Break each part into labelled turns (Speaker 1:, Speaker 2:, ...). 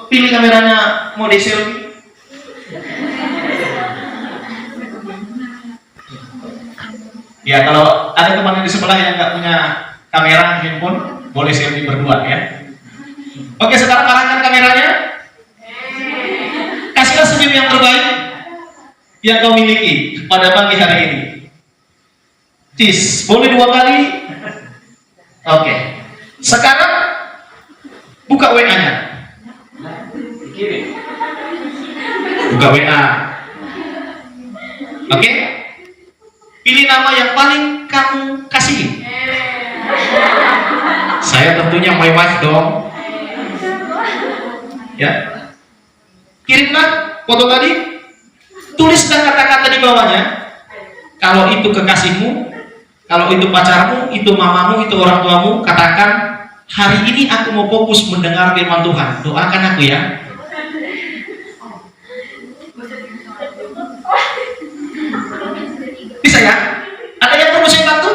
Speaker 1: pilih kameranya mau di selfie. Ya, kalau ada teman di sebelah yang nggak punya kamera handphone, boleh selfie berdua ya. Oke, sekarang arahkan kameranya. Kasihlah senyum yang terbaik yang kau miliki pada pagi hari ini. Cis, boleh 2 kali? Oke. Sekarang buka WA-nya. Buka WA. Oke. Pilih nama yang paling kamu kasihi. Saya tentunya my wife dong. Ya. Kirimlah foto tadi. Tuliskan kata-kata di bawahnya. Kalau itu kekasihmu, kalau itu pacarmu, itu mamamu, itu orang tuamu, katakan, hari ini aku mau fokus mendengar firman Tuhan. Doakan aku ya. Bisa ya? Ada yang perlu saya bantu?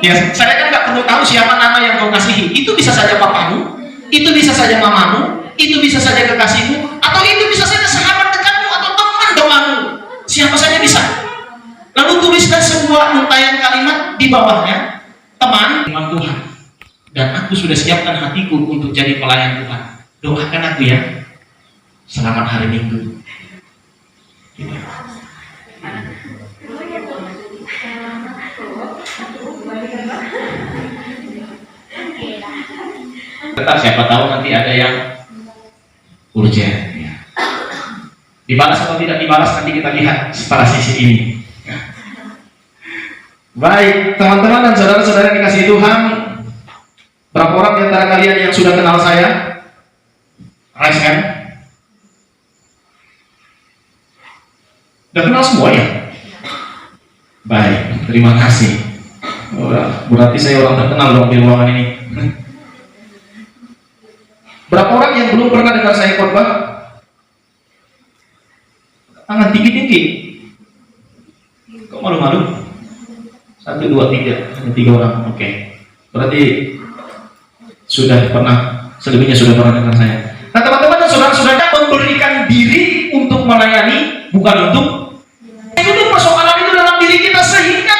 Speaker 1: Ya, saya kan nggak perlu tahu siapa nama yang kau kasihi. Itu bisa saja papamu, itu bisa saja mamamu, itu bisa saja kekasihmu, atau itu bisa saja sahabat dekatmu atau teman doamu. Siapa saja bisa. Lalu tuliskan sebuah untayan kalimat di bawahnya. Teman, firman Tuhan. Dan aku sudah siapkan hatiku untuk jadi pelayan Tuhan. Doakan aku ya. Selamat hari Minggu. Tetap siapa tahu nanti ada yang urgent ya. Dibalas atau tidak dibalas nanti kita lihat setelah sisi ini. Baik, teman-teman dan saudara-saudara yang dikasihi Tuhan, berapa orang di antara kalian yang sudah kenal saya? Raise hand. Sudah kenal semua ya? Baik, terima kasih. Berarti saya orang terkenal dong di ruangan ini. Berapa orang yang belum pernah dengar saya khotbah? Tangan tinggi-tinggi. Kok malu-malu? 1, 2, 3, hanya 3 orang. Oke. Berarti sudah pernah, selebihnya sudah pernah dengar saya. Nah, teman-teman dan saudara-saudara, memberikan diri untuk melayani, bukan untuk persoalan itu dalam diri kita, sehingga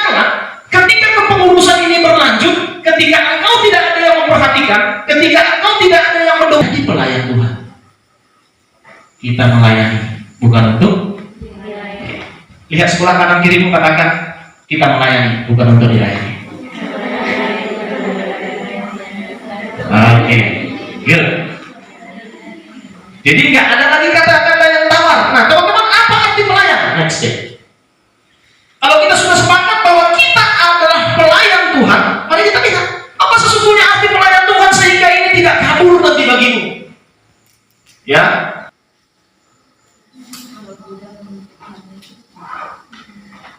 Speaker 1: ketika kepengurusan ini berlanjut, ketika engkau tidak ada yang memperhatikan, ketika engkau tidak ada yang mendukung, jadi pelayan Tuhan. Kita melayani, bukan untuk. Lihat sebelah kanan kirimu, katakan, kita melayani, bukan untuk dilayani. Oke, good. Jadi nggak ada lagi kata-kata yang tawar. Nah, teman-teman, apa arti pelayan? Next step. Kalau kita sudah sepakat bahwa kita adalah pelayan Tuhan, mari kita lihat apa sesungguhnya arti pelayan Tuhan sehingga ini tidak kabur nanti bagimu. Ya.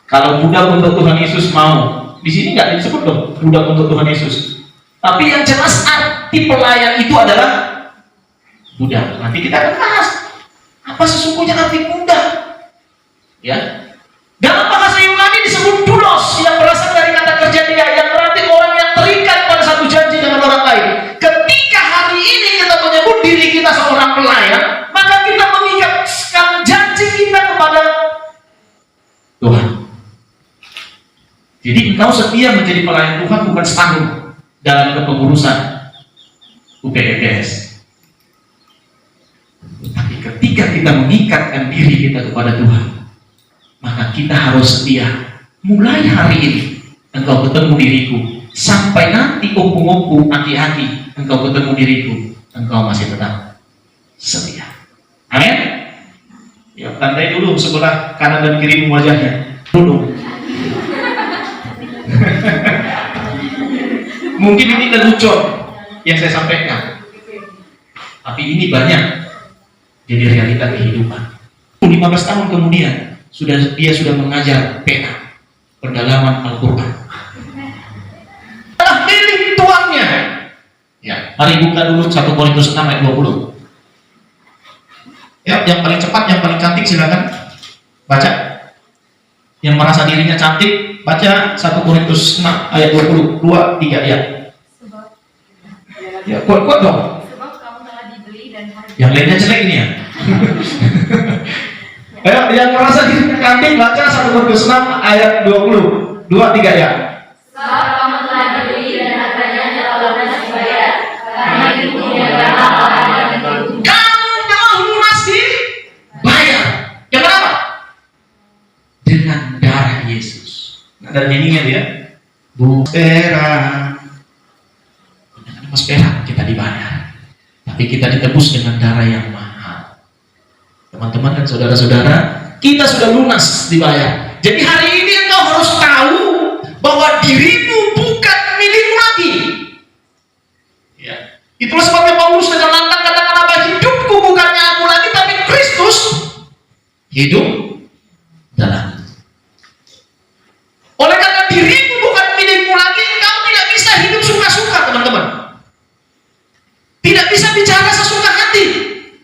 Speaker 1: Kalau budak untuk Tuhan Yesus mau, di sini nggak disebut dong budak untuk Tuhan Yesus. Tapi yang jelas arti pelayan itu adalah budak. Nanti kita akan bahas apa sesungguhnya arti budak. Ya. Dalam bahasa Yunani disebut doulos yang berasal dari kata kerja dia, yang berarti orang yang terikat pada satu janji dengan orang lain. Ketika hari ini kita menyebut diri kita seorang pelayan, maka kita mengikatkan janji kita kepada Tuhan. Jadi engkau setia menjadi pelayan Tuhan bukan setahun dalam kepengurusan UPEPS. Tapi ketika kita mengikatkan diri kita kepada Tuhan, maka kita harus setia. Mulai hari ini engkau ketemu diriku, sampai nanti opung-opung aki-aki engkau ketemu diriku, engkau masih tetap setia. Amin. Ya, tandai dulu sebelah kanan dan kiri wajahnya dulu. Mungkin ini lelucon yang saya sampaikan, tapi ini banyak jadi realita kehidupan. 15 tahun kemudian dia sudah mengajar PA, pendalaman Al-Quran. Adalah milik tuannya. Ya, mari buka dulu 1 Korintus 6 ayat 20. Ya, yang paling cepat, yang paling cantik silakan baca. Yang merasa dirinya cantik, baca 1 Korintus 6 ayat 20, 2, 3 ya. Ya, kuat-kuat dong.
Speaker 2: Sebab kamu telah dibeli dan harga.
Speaker 1: Yang lainnya jelek ini ya. Ayo, yang merasa dirinya kambing baca 1 Korintus 6 ayat 20. 2, 3 ya.
Speaker 2: Sebab kamu telah dibeli dan harganya telah lunas dibayar. Karena itu janganlah orang yang itu.
Speaker 1: Kamu telah lunas dibayar. Yang berapa? Dengan darah Yesus. Nah, dan nyanyinya dia, Bu Pera. Dengan Mas Pera kita dibayar. Tapi kita ditebus dengan darah yang mahal. Teman-teman dan saudara-saudara, kita sudah lunas dibayar. Jadi hari ini engkau harus tahu bahwa dirimu bukan milikmu lagi. Ya. Itulah sebabnya Paulus dengan lantang katakan apa? Hidupku bukannya aku lagi, tapi Kristus hidup dalam. Oleh karena dirimu bukan milikmu lagi, engkau tidak bisa hidup suka-suka, teman-teman. Tidak bisa bicara sesuka hati,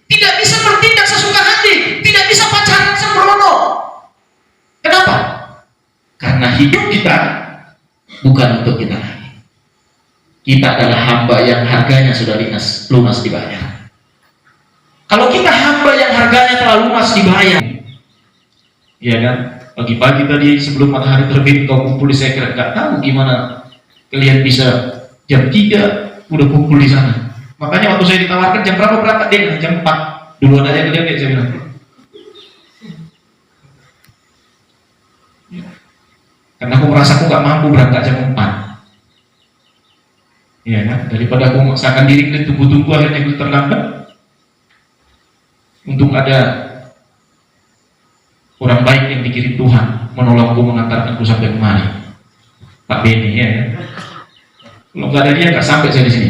Speaker 1: tidak bisa bertindak sesuka hati, tidak bisa pacaran sembrono. Kenapa? Karena hidup kita bukan untuk kita lagi. Kita adalah hamba yang harganya sudah lunas dibayar. Kalau kita hamba yang harganya telah lunas dibayar, iya kan? Pagi-pagi tadi sebelum matahari terbit kau kumpul di sekret, nggak tahu gimana kalian bisa jam 3 udah kumpul di sana. Makanya waktu saya ditawarkan jam berapa berangkat, dia jam 4 duluan aja kalian, dia saya bilang. Karena aku merasa aku nggak mampu berangkat jam 4. Iya kan? Daripada aku memaksakan diri ke tunggu-tunggu akhirnya aku terlambat. Untuk ada orang baik yang dikirim Tuhan menolongku mengantarkanku sampai kemari, Pak Beni ya. Kalau nggak ada dia nggak sampai saya di sini.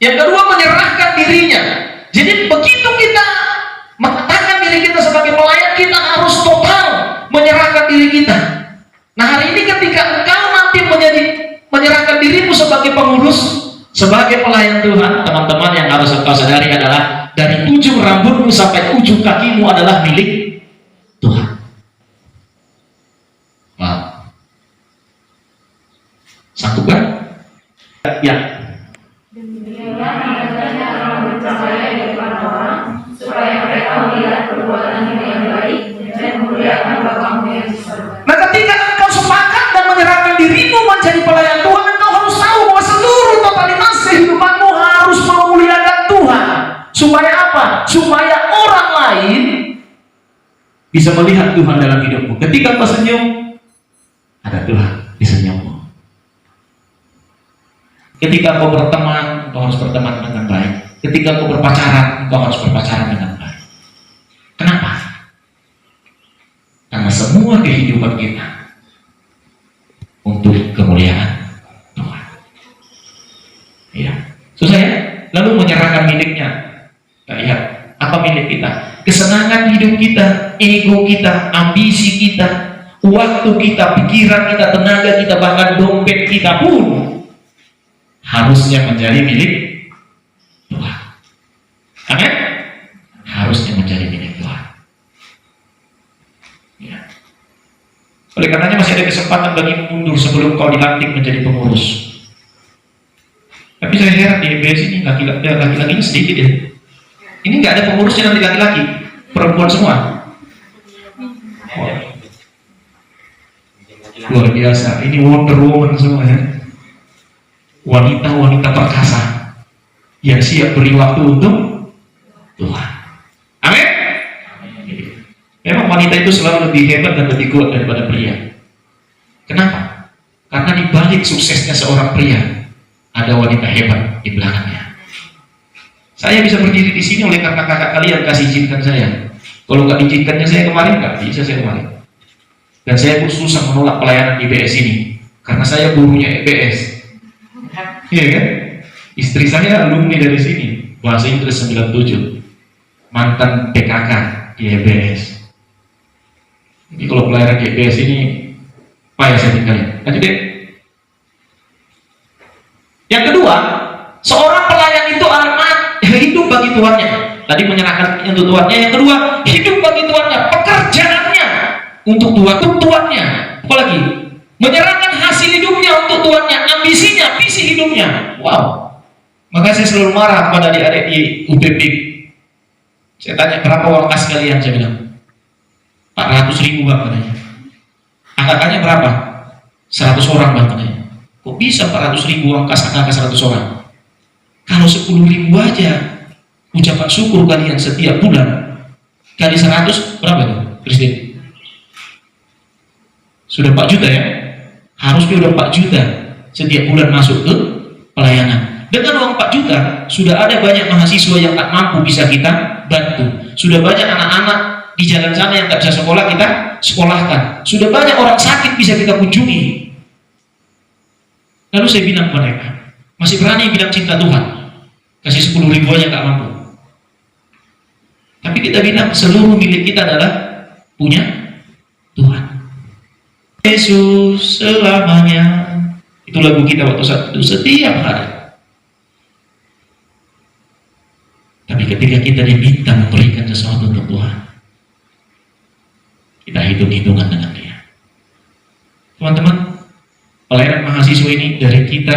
Speaker 1: Yang kedua, menyerahkan dirinya. Jadi begitu kita mengatakan diri kita sebagai pelayan, kita harus total menyerahkan diri kita. Nah hari ini ketika engkau nanti menyerahkan dirimu sebagai pengurus, sebagai pelayan Tuhan, teman-teman yang harus engkau sadari adalah dari ujung rambutmu sampai ujung kakimu adalah milik Tuhan. Wow. Sanggup kan? Ya.
Speaker 2: Demikianlah hendaknya orang bercahaya di depan orang, supaya mereka melihat perbuatanmu yang baik dan memuliakan Bapamu yang di surga.
Speaker 1: Nah ketika engkau sepakat dan menyerahkan dirimu menjadi pelayan Tuhan, engkau harus tahu bahwa seluruh totalitas kehidupanmu harus memuliakan Tuhan. Supaya apa? Supaya orang lain bisa melihat Tuhan dalam hidupmu. Ketika engkau senyum, ada Tuhan di senyummu. Ketika kau berteman, kau harus berteman dengan baik. Ketika kau berpacaran, kau harus berpacaran dengan baik. Kenapa? Karena semua kehidupan kita untuk kemuliaan Tuhan. Ya, susah ya? Lalu menyerahkan miliknya. Nah, lihat, apa milik kita? Kesenangan hidup kita, ego kita, ambisi kita, waktu kita, pikiran kita, tenaga kita, bahkan dompet kita pun harusnya menjadi milik Tuhan. Amin? Harusnya menjadi milik Tuhan. Ya. Oleh karenanya masih ada kesempatan bagi mundur sebelum kau dilantik menjadi pengurus. Tapi saya heran di EBS ini laki-lakinya sedikit ya. Ini nggak ada pengurusnya nanti laki-laki, perempuan semua. Oh. Luar biasa. Ini Wonder Woman semua ya. Wanita-wanita perkasa yang siap beri waktu untuk Tuhan. Amin. Memang wanita itu selalu lebih hebat dan lebih kuat daripada pria. Kenapa? Karena di balik suksesnya seorang pria ada wanita hebat di belakangnya. Saya bisa berdiri di sini oleh karena kakak kalian kasih izinkan saya. Kalau nggak diizinkannya saya kemarin, nggak bisa saya kemarin. Dan saya pun susah menolak pelayanan di IBS ini karena saya gurunya IBS. Iya kan? Istri saya alumni dari sini, bahasa Inggris 97, mantan PKK di EBS. Jadi kalau pelayanan di EBS ini, apa ya saya tinggalin? Lanjut deh. Yang kedua, seorang pelayan itu amat hidup bagi tuannya. Tadi menyerahkan untuk tuannya. Yang kedua, hidup bagi tuannya, pekerjaannya untuk tuannya. Apalagi menyerahkan hasil hidupnya untuk tuannya, ambisinya, visi hidupnya. Wow. Maka saya selalu marah kepada adik-adik di UPP. Saya tanya, berapa uang kas kalian? Saya bilang 400.000 bang katanya. Angkatannya berapa? 100 orang bang katanya. Kok bisa 400.000 uang kas angka 100 orang? Kalau 10.000 aja ucapan syukur kalian setiap bulan kali 100 berapa itu, Christine? Sudah 4 juta ya? Harusnya udah 4 juta setiap bulan masuk ke pelayanan. Dengan uang 4 juta sudah ada banyak mahasiswa yang tak mampu bisa kita bantu. Sudah banyak anak-anak di jalan sana yang tak bisa sekolah kita sekolahkan. Sudah banyak orang sakit bisa kita kunjungi. Lalu saya bilang kepada mereka, masih berani bilang cinta Tuhan? Kasih 10.000 aja gak mampu. Tapi kita bilang seluruh milik kita adalah punya Tuhan. Yesus selamanya. Itu lagu kita waktu saat itu setiap hari. Tapi ketika kita diminta memberikan sesuatu untuk Tuhan, kita hitung-hitungan dengan Dia. Teman-teman, pelayanan mahasiswa ini dari kita,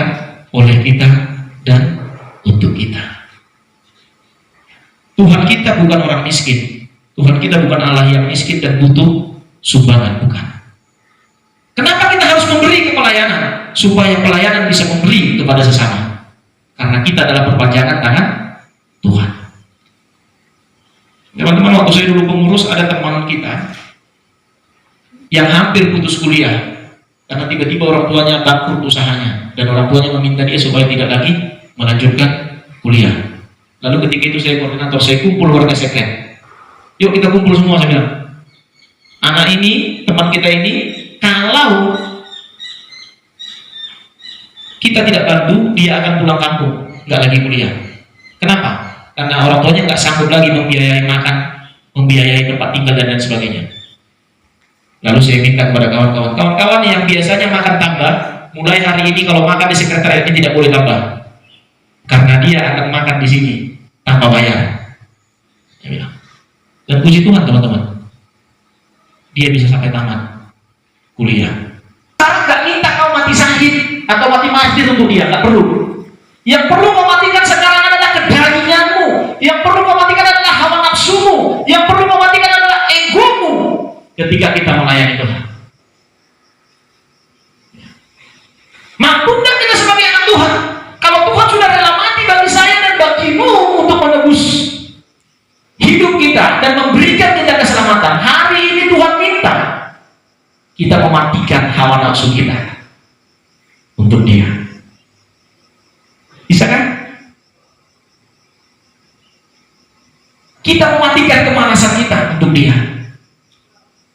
Speaker 1: oleh kita, dan untuk kita. Tuhan kita bukan orang miskin. Tuhan kita bukan Allah yang miskin dan butuh sumbangan, bukan. Kenapa kita harus memberi ke pelayanan? Supaya pelayanan bisa memberi kepada sesama. Karena kita adalah perpanjangan tangan Tuhan. Teman-teman, waktu saya dulu pengurus, ada teman kita yang hampir putus kuliah karena tiba-tiba orang tuanya bangkrut usahanya dan orang tuanya meminta dia supaya tidak lagi melanjutkan kuliah. Lalu ketika itu saya koordinator, saya kumpul warga sekret. Yuk kita kumpul semua, saya bilang. Anak ini, teman kita ini, kalau kita tidak bantu, dia akan pulang kampung, nggak lagi kuliah. Kenapa? Karena orang tuanya nggak sanggup lagi membiayai makan, membiayai tempat tinggal dan lain sebagainya. Lalu saya minta kepada kawan-kawan yang biasanya makan tambah, mulai hari ini kalau makan di sekretariat ini tidak boleh tambah, karena dia akan makan di sini tanpa bayar. Saya bilang. Dan puji Tuhan teman-teman, dia bisa sampai tamat kuliah. Saya nggak minta kau mati syahid atau mati martir untuk dia, nggak perlu. Yang perlu mematikan sekarang adalah kedaginganmu. Yang perlu mematikan adalah hawa nafsumu. Yang perlu mematikan adalah egomu. Ketika kita melayani Tuhan, mampu nggak kita sebagai anak Tuhan? Kalau Tuhan sudah rela mati bagi saya dan bagimu untuk menebus hidup kita dan memberikan kita keselamatan, hari ini Tuhan minta kita mematikan hawa nafsu kita untuk Dia. Bisa kan? Kita mematikan kemalasan kita untuk Dia.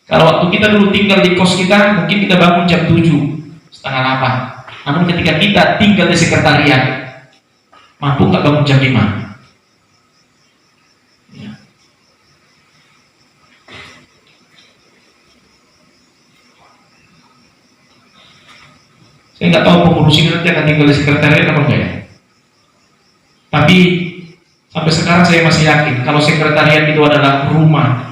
Speaker 1: Kalau waktu kita dulu tinggal di kos kita, mungkin kita bangun jam 7:30. Namun ketika kita tinggal di sekretariat, mampu nggak bangun jam 5? Ya. Saya nggak tahu pengurus ini nanti akan tinggal di sekretariat apa enggak ya. Tapi sampai sekarang saya masih yakin kalau sekretariat itu adalah rumah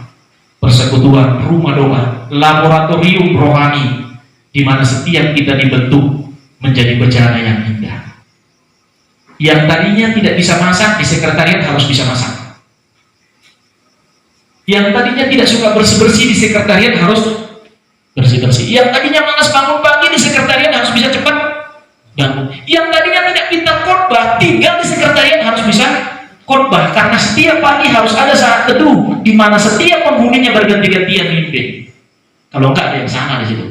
Speaker 1: persekutuan, rumah doa, laboratorium rohani di mana setiap kita dibentuk menjadi bejana yang indah. Yang tadinya tidak bisa masak di sekretariat harus bisa masak. Yang tadinya tidak suka bersih-bersih di sekretariat harus bersih-bersih. Yang tadinya malas bangun pagi di sekretariat harus bisa cepat bangun. Yang tadinya tidak pintar khotbah, tinggal di sekretariat harus bisa khotbah, karena setiap pagi harus ada saat teduh di mana setiap penghuninya berganti-gantian mimpin. Kalau enggak ada yang sama di situ.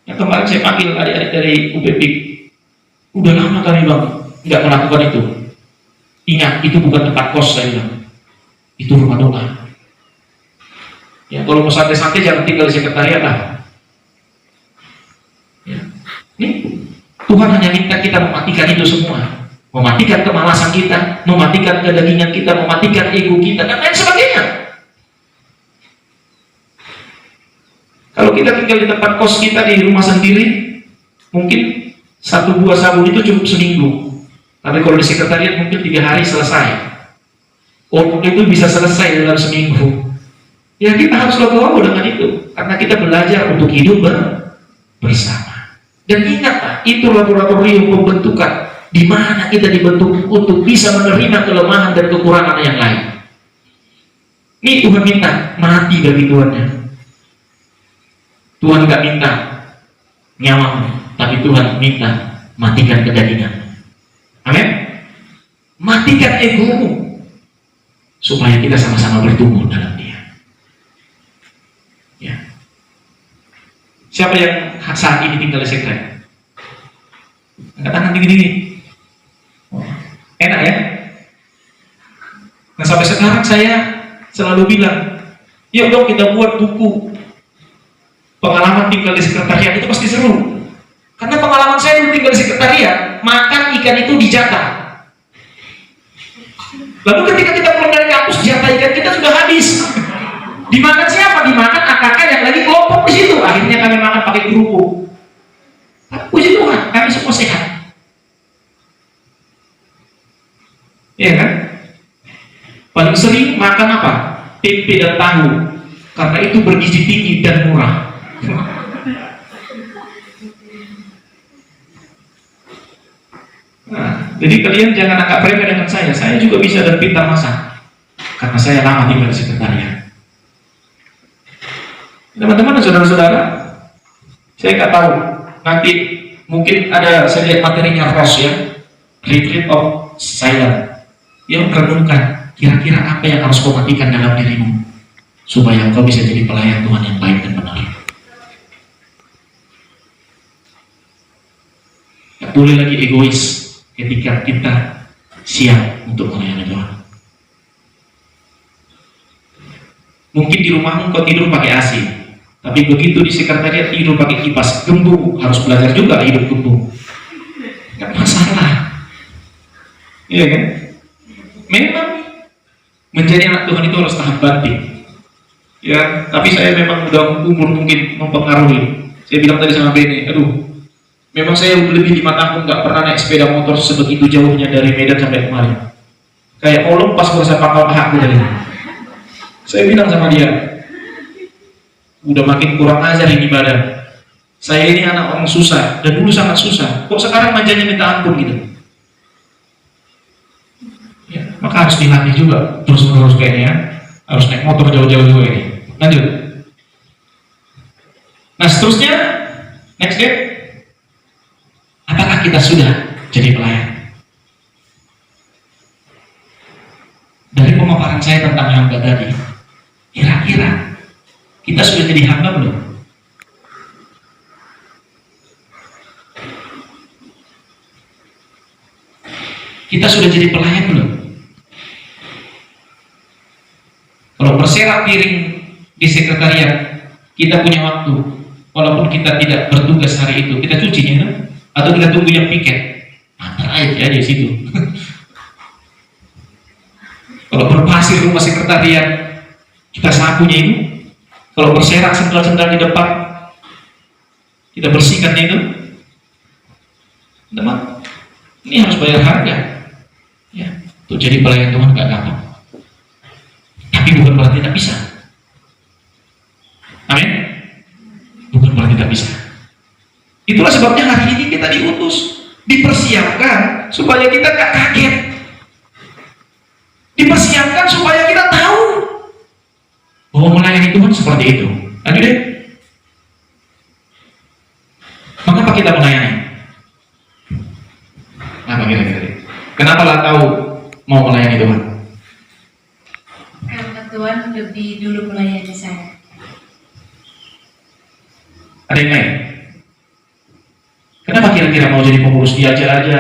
Speaker 1: Yang kemarin saya panggil adik-adik dari UPP, udah lama kami bang nggak melakukan itu. Ingat, itu bukan tempat kos, saya bilang. Itu rumah doa. Ya, kalau mau santai-santai jangan tinggal di sekretariat lah. Ya. Nih, Tuhan hanya minta kita mematikan itu semua. Mematikan kemalasan kita, mematikan kedagingan kita, mematikan ego kita, dan lain sebagainya. Kalau kita tinggal di tempat kos kita di rumah sendiri, mungkin 1 buah sabun itu cukup seminggu. Tapi kalau di sekretariat mungkin 3 hari selesai. Itu bisa selesai dalam seminggu. Ya kita harus legowo dengan itu, karena kita belajar untuk hidup bersama. Dan ingat, itu laboratorium pembentukan di mana kita dibentuk untuk bisa menerima kelemahan dan kekurangan yang lain. Ini Tuhan minta mati bagi tuannya. Tuhan gak minta nyawamu, tapi Tuhan minta matikan kedagingan. Amin. Matikan egomu supaya kita sama-sama bertumbuh dalam Dia. Ya. Siapa yang saat ini tinggal di sekret? Angkat tangan tinggi-tinggi. Enak ya? Nah, sampai sekarang saya selalu bilang, yuk dong kita buat buku pengalaman tinggal di sekretariat, itu pasti seru. Karena pengalaman saya dulu tinggal di sekretariat, makan ikan itu dijatah. Lalu ketika kita pulang dari kampus, jatah ikan kita sudah habis. Dimakan siapa? Dimakan AKK yang lagi kelompok di situ. Akhirnya kami makan pakai kerupuk. Puji Tuhan, kami semua sehat. Iya kan? Paling sering makan apa? Tempe dan tahu. Karena itu bergizi tinggi dan murah. Nah, jadi kalian jangan agak remeh dengan saya. Saya juga bisa dan pintar masak. Karena saya lama tinggal di sekretariat. Teman-teman dan saudara-saudara, saya nggak tahu. Nanti mungkin ada, saya lihat materinya Ross ya, Retreat of Silence, yang merenungkan kira-kira apa yang harus kau matikan dalam dirimu supaya kau bisa jadi pelayan Tuhan yang baik dan benar. Gak boleh lagi egois ketika kita siap untuk melayani Tuhan. Mungkin di rumahmu kau tidur pakai AC, tapi begitu di sekretariat tidur pakai kipas, gembung, harus belajar juga hidup gembung. Gak masalah. Iya kan? Memang menjadi anak Tuhan itu harus tahap banting. Ya, tapi saya memang udah umur mungkin mempengaruhi. Saya bilang tadi sama Bene, aduh, memang saya lebih 5 tahun nggak pernah naik sepeda motor sebegitu jauhnya dari Medan sampai kemarin. Kayak mau lepas kurasa pangkal pahaku dari. Saya bilang sama dia, udah makin kurang ajar ini badan. Saya ini anak orang susah dan dulu sangat susah. Kok sekarang manjanya minta ampun gitu? Ya, maka harus dilatih juga terus-menerus kayaknya. Harus naik motor jauh-jauh juga ini. Lanjut. Nah seterusnya, next step. Apakah kita sudah jadi pelayan? Dari pemaparan saya tentang hamba tadi, kira-kira kita sudah jadi hamba belum? Kita sudah jadi pelayan belum? Kalau berserak piring di sekretariat, kita punya waktu. Walaupun kita tidak bertugas hari itu, kita cucinya, atau kita tunggu yang piket. Antar air ya di situ. Kalau berpasir rumah sekretariat, kita sapunya itu. Kalau berserak sendal-sendal di depan, kita bersihkan itu. Teman, ini harus bayar harga. Ya, untuk jadi pelayan Tuhan gak gampang. Tapi bukan berarti tidak bisa. Amin. Bukan berarti tidak bisa. Itulah sebabnya hari ini kita diutus, dipersiapkan supaya kita gak kaget, dipersiapkan supaya kita tahu bahwa melayani Tuhan seperti itu. Lanjut deh. Mengapa kita melayani? Apa kira-kira? Kenapa lah tahu mau melayani Tuhan?
Speaker 2: Karena Tuhan lebih dulu melayani saya.
Speaker 1: Ada yang lain? Kenapa kira-kira mau jadi pengurus? Diajar aja,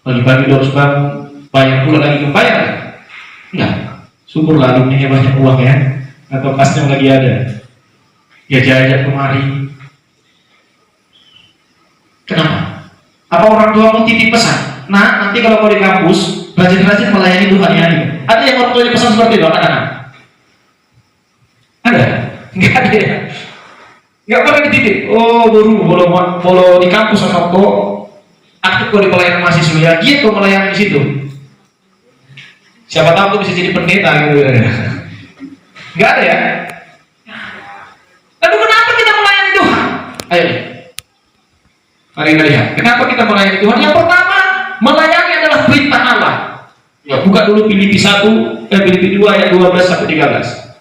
Speaker 1: pagi-pagi harus bangun, bayar pula lagi ke bayar? Enggak. Syukurlah alumninya banyak uang ya, atau pasnya lagi ada. Diajak-ajak kemari. Kenapa? Apa orang tua mau titip pesan? Nah, nanti kalau kau di kampus, rajin-rajin melayani Tuhan ya. Ada yang orang tuanya pesan seperti itu, anak-anak? Ada? Enggak ada ya? Enggak pernah dititip. Oh, guru, kalau di kampus sama kok aktif kok di pelayanan mahasiswa ya, gitu melayani di situ. Siapa tahu kok bisa jadi pendeta gitu ya. Enggak ada ya? Lalu kenapa kita melayani Tuhan? Ayo. Mari kita lihat. Kenapa kita melayani Tuhan? Yang pertama, Melayani adalah perintah Allah. Ya, buka dulu Filipi 1, Filipi 2 ayat 12 sampai 13.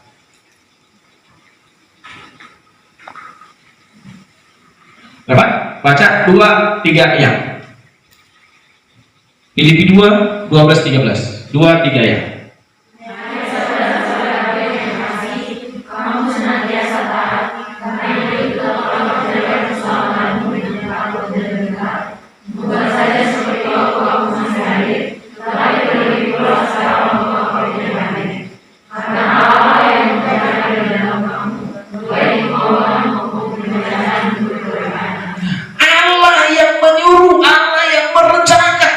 Speaker 1: Dapat? Baca 2, 3 ayat. Filipi 2, 12, 13. 2, 3 ayat.
Speaker 2: Kamu senantiasa taat, karena itu telah menjadikan keselamatanmu di tempat terdekat. Bukan saja seperti waktu kamu masih hadir, tetapi lebih pula sekarang waktu kamu tidak hadir. Karena Allah yang mengerjakan di dalam kamu, baik kemauan maupun pekerjaan untuk kebaikan.
Speaker 1: Allah yang menyuruh, Allah yang merencanakan.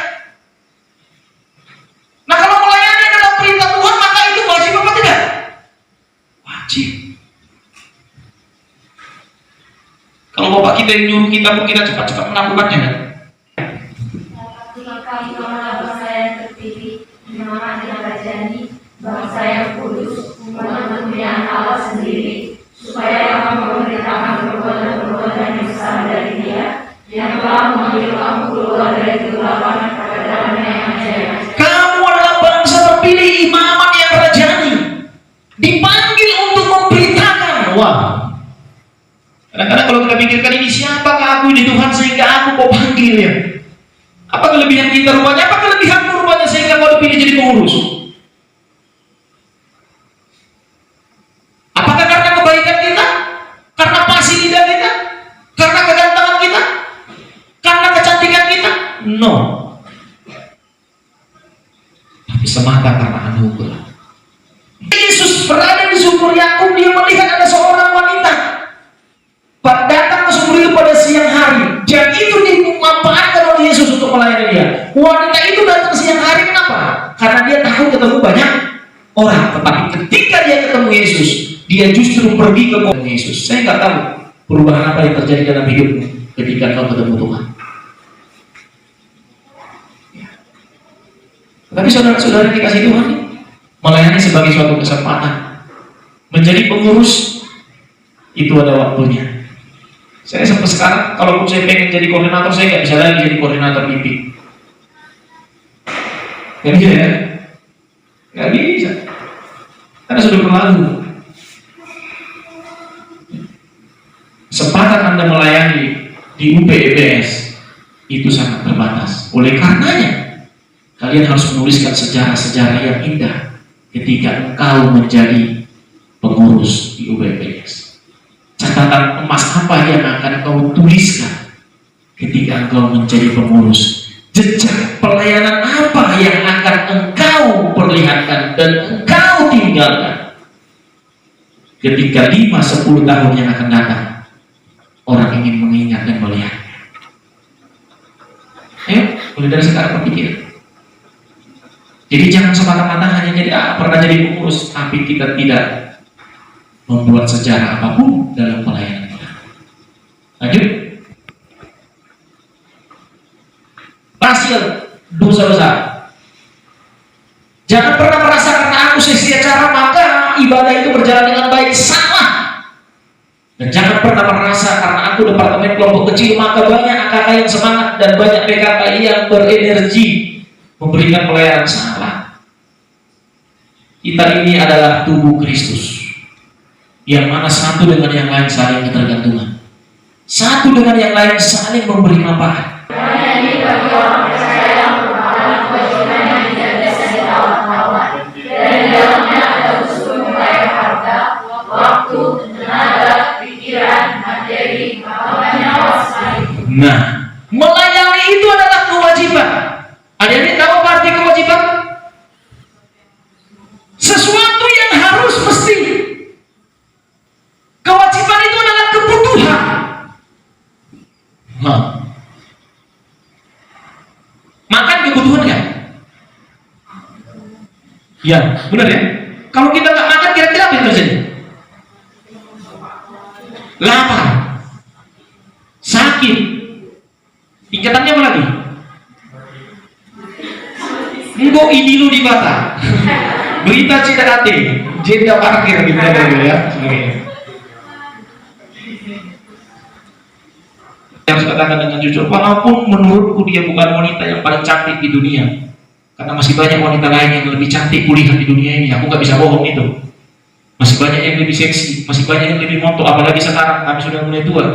Speaker 1: Nah, kalau melayani adalah perintah Tuhan, maka itu wajib apa tidak? Wajib. Kalau Bapak kita yang nyuruh kita pun kita cepat-cepat melakukannya, kan?
Speaker 2: Maka itulah bangsa yang terpilih, dinamakan dengan rajani, bangsa yang kudus, umat pemilihan Allah sendiri, supaya kamu memberitakan perbuatan-perbuatan yang besar dari Dia, yang telah mengambil kamu keluar dari kegelapan ke dalam yang ajaib.
Speaker 1: Kamu adalah bangsa terpilih, imamat yang rajani, dipanggil untuk memberitakan. Wah, kadang-kadang kalau kita pikirkan ini, siapakah aku ini Tuhan sehingga aku kau panggil ya? Apa kelebihan kita rupanya? Apa kelebihan rupanya sehingga kau dipilih jadi pengurus? Apakah karena kebaikan kita? Karena pasir lidah kita? Karena kegantengan kita? Karena kecantikan kita? No. Tapi semata karena anugerah. Yesus berada di sumur Yakub, dia melihat ada seorang wanita datang ke sumur itu pada siang hari, dan itu dimanfaatkan oleh Yesus untuk melayani dia. Wanita itu datang siang hari, kenapa? Karena dia tahu ketemu banyak orang. Tetapi ketika dia ketemu Yesus, dia justru pergi ke Yesus. Saya nggak tahu perubahan apa yang terjadi dalam hidupmu ketika kau ketemu Tuhan. Tapi saudara-saudara dikasih Tuhan, melayani sebagai suatu kesempatan. Menjadi pengurus itu ada waktunya. Saya sampai sekarang, kalau saya pengen jadi koordinator, saya nggak bisa lagi jadi koordinator MIPI. Nggak bisa ya? Nggak bisa. Karena sudah berlalu. Kesempatan Anda melayani di UPEBS itu sangat terbatas. Oleh karenanya, kalian harus menuliskan sejarah-sejarah yang indah ketika engkau menjadi pengurus di UPEBS. Catatan emas apa yang akan kau tuliskan ketika engkau menjadi pengurus? Jejak pelayanan apa yang akan engkau perlihatkan dan engkau tinggalkan ketika 5-10 tahun yang akan datang? Orang ingin mengingat dan melihat. Ayo, mulai dari sekarang berpikir. Jadi jangan semata-mata hanya jadi pernah jadi pengurus, tapi kita tidak membuat sejarah apapun dalam pelayanan kita. Lanjut. Hasil dosa besar. Jangan pernah merasa karena aku sia-sia cara maka ibadah itu berjalan dengan baik. Salah. Dan jangan pernah merasa karena aku departemen kelompok kecil maka banyak AKK yang semangat dan banyak PKK yang berenergi memberikan pelayanan. Salah. Kita ini adalah tubuh Kristus, yang mana satu dengan yang lain saling ketergantungan, satu dengan yang lain saling memberi manfaat.
Speaker 2: Ini bagi orang percaya yang merupakan kewajiban yang tidak bisa ditawar-tawar, dan di dalamnya ada unsur membayar harga, waktu, tenaga, pikiran, materi, bahkan nyawa sekalipun.
Speaker 1: Nah, melayani itu adalah kewajiban. Adik-adik tahu apa arti kewajiban? Sesuatu yang harus mesti. Kewajiban itu adalah kebutuhan. Makan kebutuhan kan? Ya, benar ya. Kalau kita nggak makan, kira-kira apa yang terjadi? Lapar, sakit. Tingkatannya apa lagi? Mbok ini lu di mata. Berita cita hati, jeda parkir gitu ya. Sebagainya. Yang harus katakan dengan jujur, walaupun menurutku dia bukan wanita yang paling cantik di dunia, karena masih banyak wanita lain yang lebih cantik kulihat di dunia ini, aku gak bisa bohong itu. Masih banyak yang lebih seksi, masih banyak yang lebih montok, apalagi sekarang kami sudah mulai tua.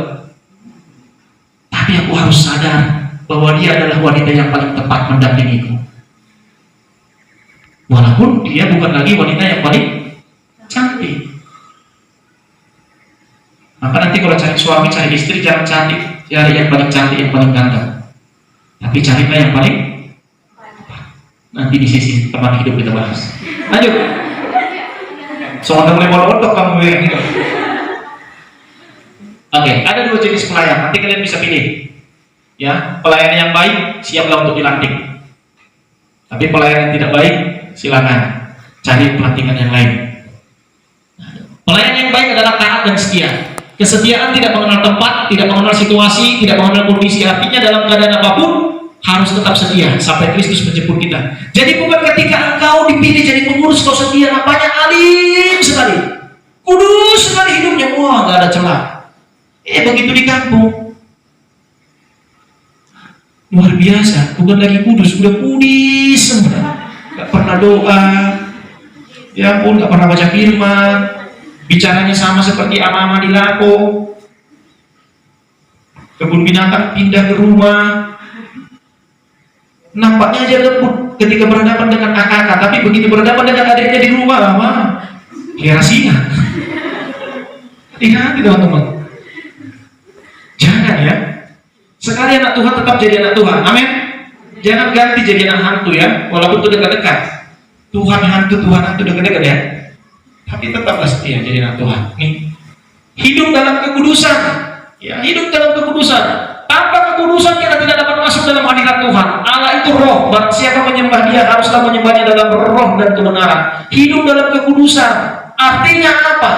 Speaker 1: Tapi aku harus sadar bahwa dia adalah wanita yang paling tepat mendampingiku. Walaupun dia bukan lagi wanita yang paling cantik. Maka nanti kalau cari suami, cari istri, jangan cantik, cari yang paling cantik, yang paling ganteng. Tapi carilah yang paling nanti di sisi teman hidup kita bahas. Lanjut. Soalnya mulai molot kamu ya. Oke, ada dua jenis pelayan. Nanti kalian bisa pilih. Ya, pelayan yang baik siaplah untuk dilantik. Tapi pelayan yang tidak baik, silakan cari pelantikan yang lain. Pelayan yang baik adalah taat dan setia. Kesetiaan tidak mengenal tempat, tidak mengenal situasi, tidak mengenal kondisi. Artinya dalam keadaan apapun harus tetap setia sampai Kristus menjemput kita. Jadi bukan ketika engkau dipilih jadi pengurus kau setia, nampaknya alim sekali, kudus sekali hidupnya, wah nggak ada celah. Begitu di kampung luar biasa, bukan lagi kudus, udah kudis semua, nggak pernah doa, ya pun nggak pernah baca firman, bicaranya sama seperti ama-ama di Lapo, kebun binatang pindah ke rumah. Nampaknya aja lembut ketika berhadapan dengan kakak, tapi begitu berhadapan dengan adiknya di rumah, lama kira singa. Hati-hati teman-teman. Jangan ya. Sekali anak Tuhan tetap jadi anak Tuhan. Amin. Jangan ganti jadi anak hantu ya, walaupun itu dekat-dekat. Tuhan hantu dekat-dekat ya. Tapi tetaplah setia jadi anak Tuhan. Nih. Hidup dalam kekudusan. Ya, hidup dalam kekudusan. Tanpa kekudusan kita tidak dapat masuk dalam hadirat Tuhan. Allah itu roh, barang siapa menyembah dia haruslah menyembahnya dalam roh dan kebenaran. Hidup dalam kekudusan artinya apa?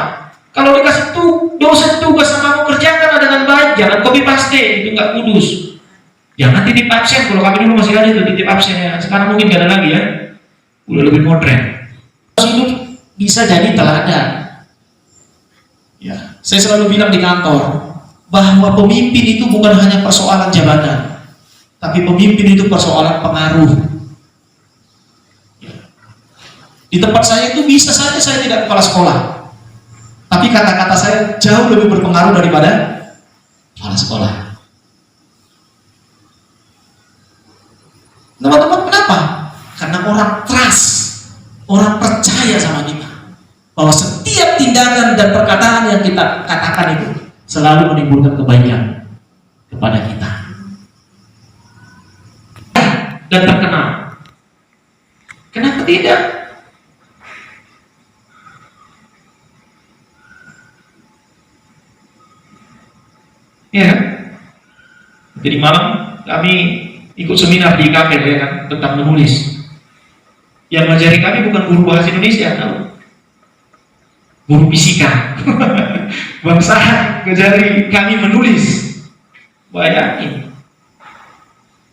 Speaker 1: Kalau dikasih dosen tugas sama kamu kerjakan dengan baik, jangan copy paste, itu nggak kudus. Jangan titip absen, kalau kami dulu masih ada itu titip absen ya. Sekarang mungkin nggak ada lagi ya, udah lebih modern. Hidup bisa jadi teladan. Ya, saya selalu bilang di kantor bahwa pemimpin itu bukan hanya persoalan jabatan, tapi pemimpin itu persoalan pengaruh. Di tempat saya itu bisa saja saya tidak kepala sekolah, tapi kata-kata saya jauh lebih berpengaruh daripada kepala sekolah. Teman-teman, kenapa? Karena orang trust, orang percaya sama kita, bahwa setiap tindakan dan perkataan yang kita katakan itu selalu menimbulkan kebaikan kepada kita dan terkenal. Kenapa tidak? Ya, jadi malam kami ikut seminar di KPR ya kan, tentang menulis. Yang mengajari kami bukan guru bahasa Indonesia, tahu? Guru fisika. Bangsa ngajari kami menulis. Bayangin.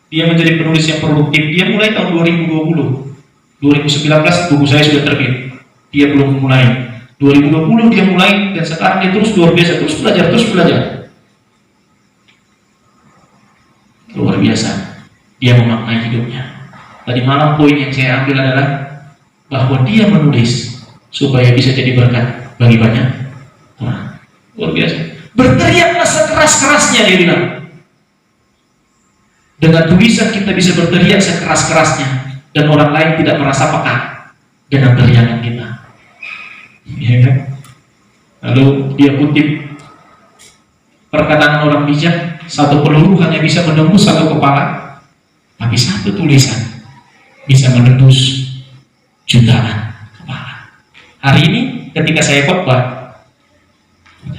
Speaker 1: Dia menjadi penulis yang produktif. Dia mulai tahun 2020. 2019 buku saya sudah terbit. Dia belum mulai. 2020 dia mulai dan sekarang dia terus luar biasa, terus belajar. Luar biasa. Dia memaknai hidupnya. Tadi malam poin yang saya ambil adalah bahwa dia menulis supaya bisa jadi berkat bagi banyak orang. Luar biasa. Berteriaklah sekeras-kerasnya, dia bilang. Dengan tulisan kita bisa berteriak sekeras-kerasnya dan orang lain tidak merasa peka dengan teriakan kita. Ya kan? Lalu dia kutip perkataan orang bijak, satu peluru hanya bisa menembus satu kepala, tapi satu tulisan bisa menembus jutaan kepala. Hari ini ketika saya khotbah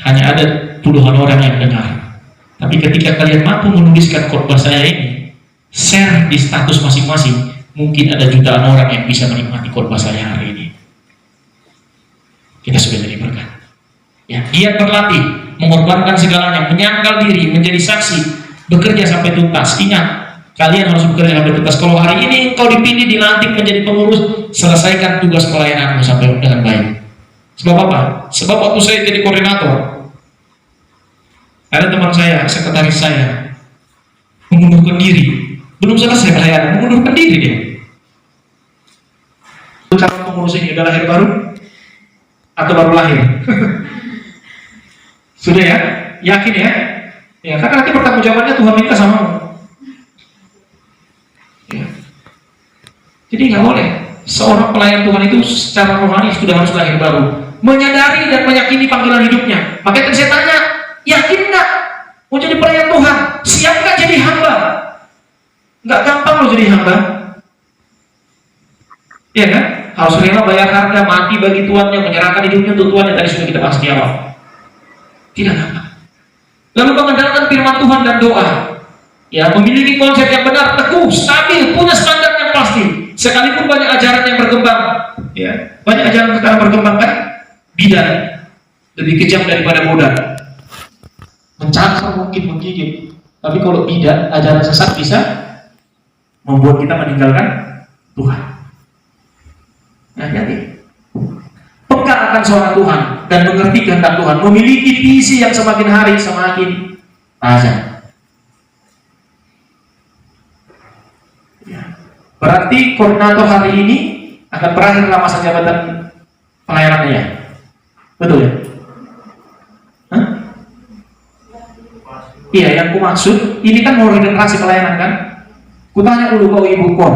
Speaker 1: hanya ada puluhan orang yang dengar, tapi ketika kalian mampu menuliskan khotbah saya ini, share di status masing-masing, mungkin ada jutaan orang yang bisa menikmati khotbah saya hari ini. Kita sudah jadi berkat. Ya, giat berlatih, mengorbankan segalanya, menyangkal diri, menjadi saksi, bekerja sampai tuntas. Ingat, kalian harus bekerja sampai tuntas. Kalau hari ini kau dipilih, dilantik menjadi pengurus, selesaikan tugas pelayananmu sampai dengan baik. Sebab apa? Sebab waktu saya jadi koordinator, ada teman saya, sekretaris saya, mengundurkan diri. Belum selesai pelayanan, mengundurkan diri dia. Calon pengurus ini udah lahir baru atau baru lahir? Sudah ya? Yakin ya? Ya, karena nanti pertanggungjawabannya Tuhan minta sama kamu. Ya. Jadi nggak boleh seorang pelayan Tuhan itu secara rohani sudah harus lahir baru, menyadari dan meyakini panggilan hidupnya. Makanya tadi saya tanya, yakin nggak mau jadi pelayan Tuhan? Siap nggak jadi hamba? Nggak gampang loh jadi hamba. Iya kan? Harus rela bayar harga, mati bagi Tuannya, menyerahkan hidupnya untuk Tuhan yang tadi sudah kita bahas di awal. Tidak gampang. Lalu mengandalkan firman Tuhan dan doa. Ya, memiliki konsep yang benar, teguh, stabil, punya standar yang pasti. Sekalipun banyak ajaran yang berkembang, ya, banyak ajaran sekarang berkembang kan? Bidan lebih kejam daripada modal. Mencakar mungkin menggigit, tapi kalau bidan ajaran sesat bisa membuat kita meninggalkan Tuhan. Nah, hati-hati. Peka akan suara Tuhan dan mengerti kehendak Tuhan, memiliki visi yang semakin hari semakin tajam. Ya. Berarti koordinator hari ini akan berakhir masa jabatan pelayanannya, ya? Betul ya? Hah? Iya, yang ku maksud ini kan mau regenerasi pelayanan kan? Kutanya dulu kau ibu kor,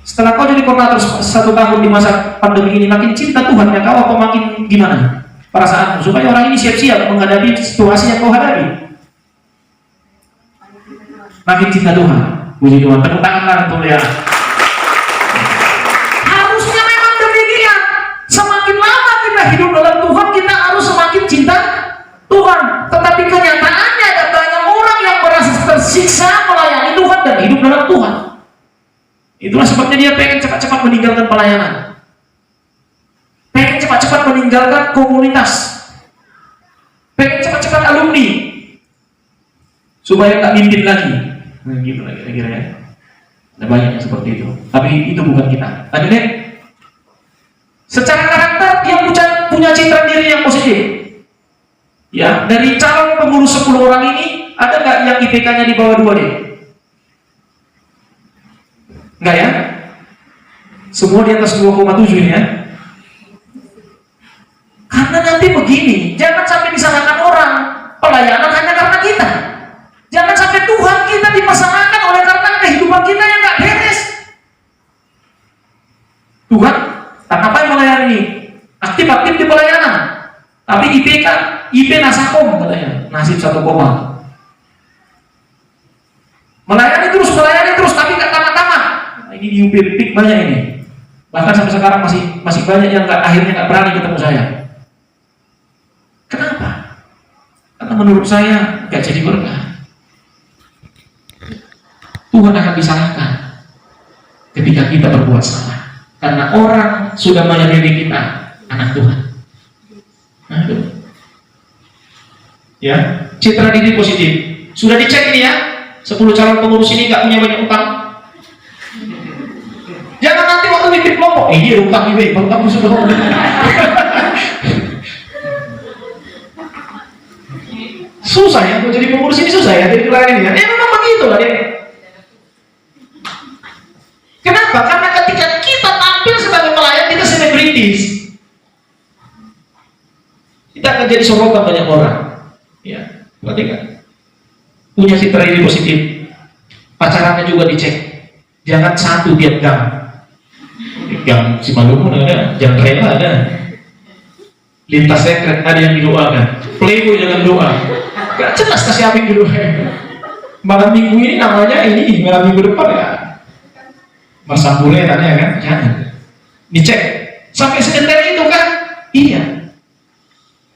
Speaker 1: setelah kau jadi koordinator 1 tahun di masa pandemi ini, makin cinta Tuhan ya kau atau makin gimana perasaanmu supaya orang ini siap-siap menghadapi situasi yang kau hadapi? Makin cinta Tuhan. Puji Tuhan, tepuk tangan untuk ya. Harusnya memang demikian. Semakin lama kita hidup dalam Tuhan, kita harus semakin cinta Tuhan. Tetapi kenyataannya ada banyak orang yang merasa tersiksa melayani Tuhan dan hidup dalam Tuhan. Itulah sebabnya dia pengen cepat-cepat meninggalkan pelayanan, pengen cepat-cepat meninggalkan komunitas, pengen cepat-cepat alumni supaya tak mimpin lagi. Nah, gitu lah kira-kira ya. Ada banyak yang seperti itu. Tapi itu bukan kita. Lanjut deh. Secara karakter dia punya citra diri yang positif. Ya, dari calon pengurus 10 orang ini ada nggak yang IPK-nya di bawah 2 deh? Enggak ya? Semua di atas 2,7 ya. Karena nanti begini, jangan sampai disalahkan orang pelayanan hanya karena kita. Jangan sampai Tuhan kita dimasalahkan oleh karena kehidupan kita yang gak beres. Tuhan, tak ngapain melayani? Aktif-aktif di pelayanan. Tapi IPK, IP nasakom katanya, nasib 1 koma. Melayani terus, tapi gak tamat-tamat. Nah, ini di UPIP banyak ini. Bahkan sampai sekarang masih banyak yang akhirnya gak berani ketemu saya. Kenapa? Karena menurut saya gak jadi berkah. Tuhan akan disalahkan ketika kita berbuat salah, karena orang sudah menyadari kita anak Tuhan. Nah, itu. Ya, citra diri positif sudah dicek ini ya. 10 calon pengurus ini nggak punya banyak utang. Jangan nanti waktu mimpin kelompok, dia utang ini, baru kamu sudah susah ya, mau jadi pengurus ini susah ya, jadi pelayan ini ya. Memang begitu lah dia. Kenapa? Karena ketika kita tampil sebagai pelayan, kita selebritis. Kita akan jadi sorotan banyak orang. Ya, berarti kan? Punya citra diri positif. Pacarannya juga dicek. Jangan satu tiap gang. Gang si Maluku ada, Jam Rela ada. Lintas sekret ada yang didoakan. Playboy jangan doa. Gak jelas kasih apa yang didoakan. Malam minggu ini namanya ini, malam minggu depan ya. Masa boleh tanya kan? Jangan. Dicek. Sampai sedetail itu kan? Iya.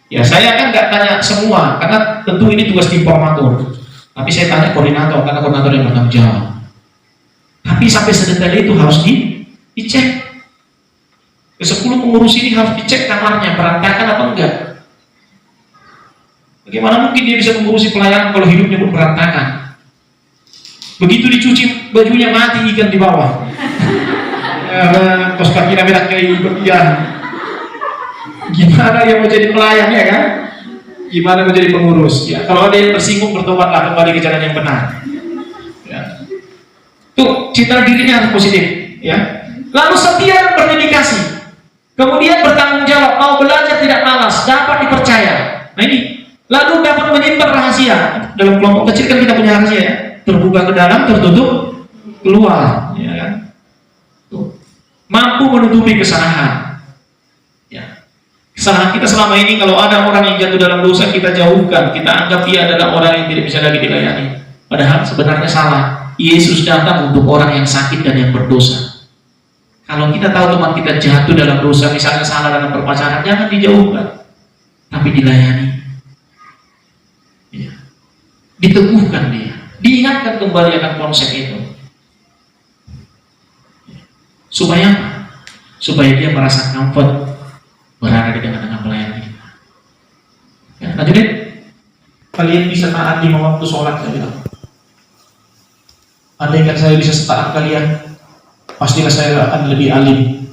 Speaker 1: Ya saya kan nggak tanya semua, karena tentu ini tugas informator. Tapi saya tanya koordinator, karena koordinator yang bertanggung jawab. Tapi sampai sedetail itu harus dicek. Ke 10 pengurus ini harus dicek kamarnya, berantakan apa enggak. Bagaimana mungkin dia bisa mengurusi pelayanan kalau hidupnya pun berantakan? Begitu dicuci bajunya mati ikan di bawah. Kos kaki merah kayak berpian. Gimana dia mau jadi pelayan ya kan? Gimana mau jadi pengurus? Ya kalau ada yang tersinggung bertobatlah kembali ke jalan yang benar. citra dirinya harus positif, ya. Lalu setia dan berdedikasi. Kemudian bertanggung jawab, mau belajar tidak malas, dapat dipercaya. Nah ini, lalu dapat menyimpan rahasia. Dalam kelompok kecil kan kita punya rahasia, ya. Terbuka ke dalam, tertutup keluar, ya kan? Tuh. Mampu menutupi kesalahan. Ya. Kesalahan kita selama ini, kalau ada orang yang jatuh dalam dosa, kita jauhkan, kita anggap dia adalah orang yang tidak bisa lagi dilayani. Padahal sebenarnya salah. Yesus datang untuk orang yang sakit dan yang berdosa. Kalau kita tahu teman kita jatuh dalam dosa, misalnya salah dalam berpacaran, jangan dijauhkan, tapi dilayani. Ya. Diteguhkan dia, diingatkan kembali akan konsep itu. Supaya apa? Supaya dia merasa comfort berada di tengah-tengah pelayanan kita. Ya, lanjutin. Kalian bisa taat 5 waktu sholat, saya bilang. Andaikan saya bisa setaat kalian, pastilah saya akan lebih alim,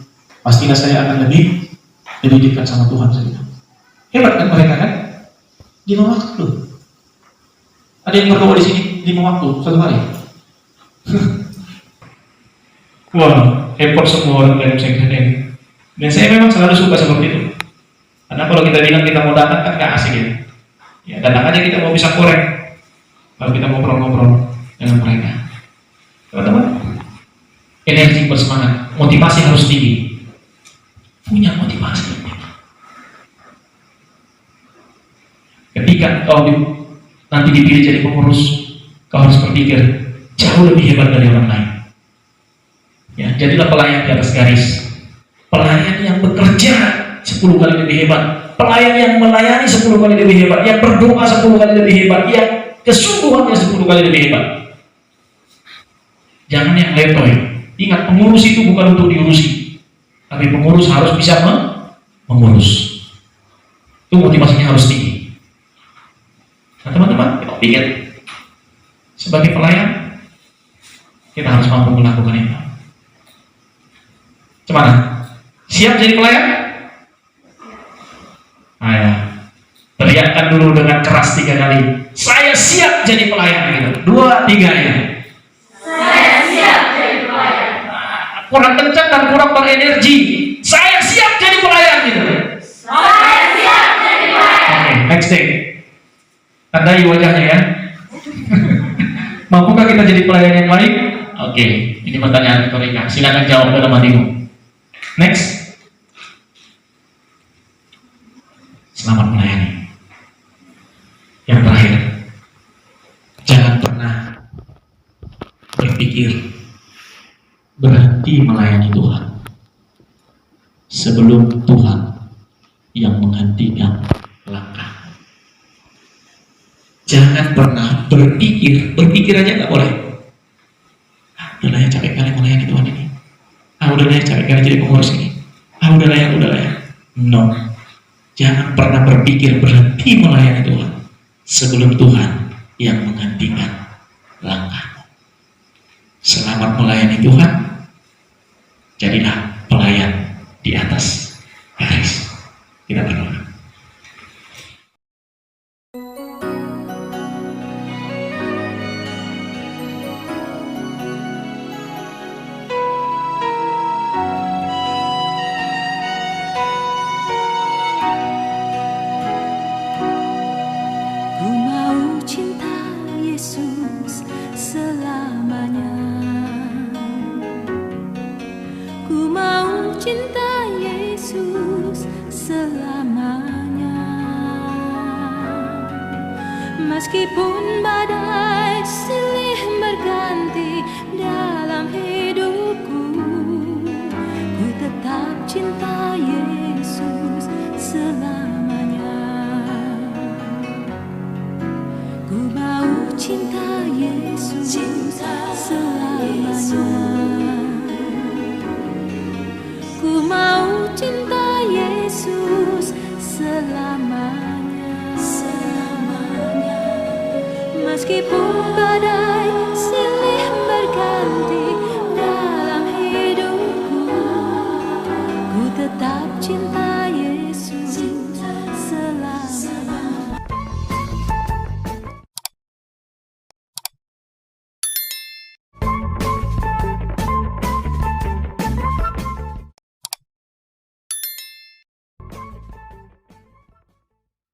Speaker 1: pastilah saya akan lebih dekat sama Tuhan, saya bilang. Hebat kan mereka kan? 5 waktu loh. Ada yang berdoa di sini 5 waktu satu hari. Wah, hebat semua orang dalam sektor ini. Dan saya memang selalu suka seperti itu. Karena kalau kita bilang kita mau datang kan gak asik ya. Ya datang aja, kita mau bisa korek. Kalau kita ngobrol-ngobrol dengan mereka. Teman-teman, energi bersemangat, motivasi harus tinggi. Punya motivasi. Ketika kau nanti dipilih jadi pengurus, kau harus berpikir jauh lebih hebat dari orang lain. Ya, jadilah pelayan di atas garis. Pelayan yang bekerja 10 kali lebih hebat. Pelayan yang melayani 10 kali lebih hebat. Yang berdoa 10 kali lebih hebat. Yang kesungguhannya 10 kali lebih hebat. Jangan yang letoy. Ingat, pengurus itu bukan untuk diurusi, tapi pengurus harus bisa mengurus. Itu motivasinya harus tinggi. Nah teman-teman, kita pikir sebagai pelayan kita harus mampu melakukan itu. Gimana? Siap jadi pelayan? Ayo, teriakkan dulu dengan keras 3 kali. Saya siap jadi pelayan. Gitu. 2, 3 ya. Kurang kencang dan kurang berenergi. Saya siap jadi pelayan gitu. Saya siap jadi pelayan. Oke, next thing. Tandai wajahnya ya. Mampukah kita jadi pelayan yang baik? Oke, ini pertanyaan retorika. Silakan jawab dalam hatimu. Next. Selamat melayani. Yang terakhir, jangan pernah berpikir berhenti melayani Tuhan sebelum Tuhan yang menghentikan langkah. Jangan pernah berpikir aja nggak boleh. Udahlah ya, capek kali melayani Tuhan ini. Udahlah ya, capek kali jadi pengurus ini. Udahlah ya. No, jangan pernah berpikir berhenti melayani Tuhan sebelum Tuhan yang menghentikan langkah. Selamat melayani Tuhan. Jadilah pelayan di atas garis. Kita berdoa.
Speaker 3: Ku mau cinta Yesus selamanya. Ku mau cinta Yesus selamanya. Meskipun badai silih berganti dalam hidupku, ku tetap cinta Yesus selamanya. Ku mau cinta Yesus selamanya. Ku mau cinta Yesus selamanya. Meskipun